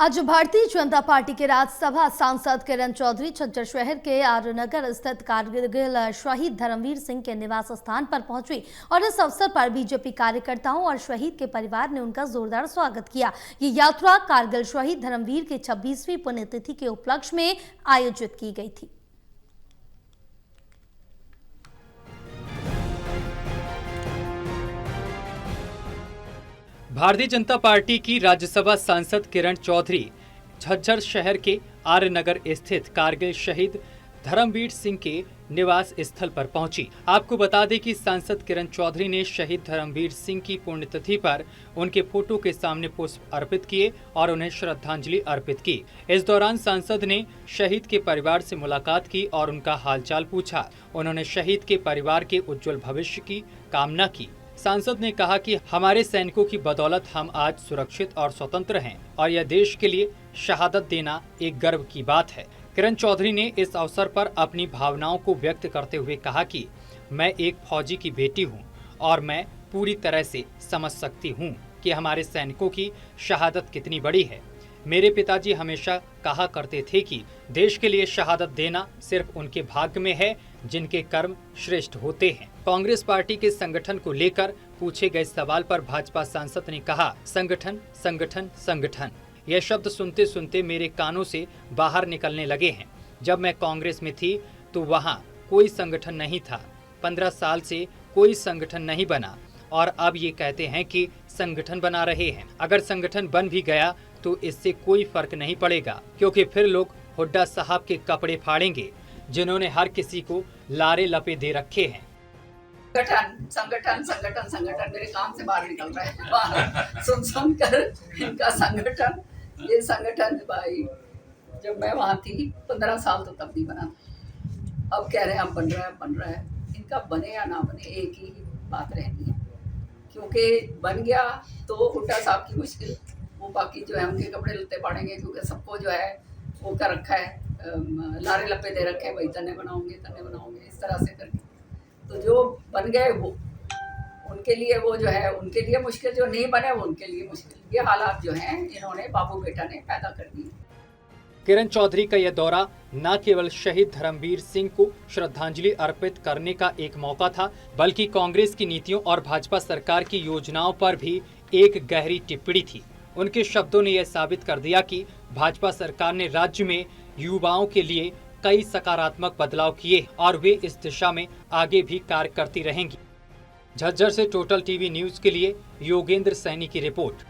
आज भारतीय जनता पार्टी के राज्यसभा सांसद किरण चौधरी झज्जर शहर के आरनगर स्थित कारगिल शहीद धर्मवीर सिंह के निवास स्थान पर पहुंची और इस अवसर पर बीजेपी कार्यकर्ताओं और शहीद के परिवार ने उनका जोरदार स्वागत किया। ये यात्रा कारगिल शहीद धर्मवीर की 26वीं पुण्यतिथि के उपलक्ष्य में आयोजित की गई थी। भारतीय जनता पार्टी की राज्यसभा सांसद किरण चौधरी झज्जर शहर के आर्यनगर स्थित कारगिल शहीद धर्मवीर सिंह के निवास स्थल पर पहुंची। आपको बता दें कि सांसद किरण चौधरी ने शहीद धर्मवीर सिंह की पुण्यतिथि पर उनके फोटो के सामने पुष्प अर्पित किए और उन्हें श्रद्धांजलि अर्पित की। इस दौरान सांसद ने शहीद के परिवार से मुलाकात की और उनका हालचाल पूछा। उन्होंने शहीद के परिवार के उज्जवल भविष्य की कामना की। सांसद ने कहा कि हमारे सैनिकों की बदौलत हम आज सुरक्षित और स्वतंत्र हैं और यह देश के लिए शहादत देना एक गर्व की बात है। किरण चौधरी ने इस अवसर पर अपनी भावनाओं को व्यक्त करते हुए कहा कि मैं एक फौजी की बेटी हूं और मैं पूरी तरह से समझ सकती हूं कि हमारे सैनिकों की शहादत कितनी बड़ी है। मेरे पिताजी हमेशा कहा करते थे कि देश के लिए शहादत देना सिर्फ उनके भाग्य में है जिनके कर्म श्रेष्ठ होते हैं। कांग्रेस पार्टी के संगठन को लेकर पूछे गए सवाल पर भाजपा सांसद ने कहा, संगठन संगठन संगठन, यह शब्द सुनते सुनते मेरे कानों से बाहर निकलने लगे हैं। जब मैं कांग्रेस में थी तो वहाँ कोई संगठन नहीं था। 15 साल से कोई संगठन नहीं बना और अब ये कहते हैं कि संगठन बना रहे हैं। अगर संगठन बन भी गया तो इससे कोई फर्क नहीं पड़ेगा, क्योंकि फिर लोग हुड्डा साहब के कपड़े फाड़ेंगे जिन्होंने हर किसी को लारे लपे दे रखे हैं। संगठन संगठन संगठन संगठन मेरे काम से बाहर निकल रहा है। सुन सुन कर इनका संगठन, ये संगठन भाई, जब मैं वहाँ थी 15 साल तो तब नहीं बना। अब कह रहे हैं अब बन रहा है। इनका बने या ना बने एक ही बात रहती है, क्योंकि बन गया तो हुड्डा साहब की मुश्किल, वो बाकी जो है उनके कपड़े लत्ते पाड़ेंगे, क्योंकि सबको जो है वो कर रखा है, लारे लपे दे रखे हैं, भाई तने बनाओगे इस तरह से करके। तो जो बन गए वो उनके लिए, वो जो है उनके लिए मुश्किल, जो नहीं बने वो उनके लिए मुश्किल। ये हालात जो हैं इन्होंने बाबू बेटा ने पैदा कर दिए। किरण चौधरी का यह दौरा न केवल शहीद धर्मवीर सिंह को श्रद्धांजलि अर्पित करने का एक मौका था, बल्कि कांग्रेस की नीतियों और भाजपा सरकार की योजनाओं पर भी एक गहरी टिप्पणी थी। उनके शब्दों ने यह साबित कर दिया कि भाजपा सरकार ने राज्य में युवाओं के लिए कई सकारात्मक बदलाव किए और वे इस दिशा में आगे भी कार्य करती रहेंगी। झज्जर से टोटल टीवी न्यूज के लिए योगेंद्र सैनी की रिपोर्ट।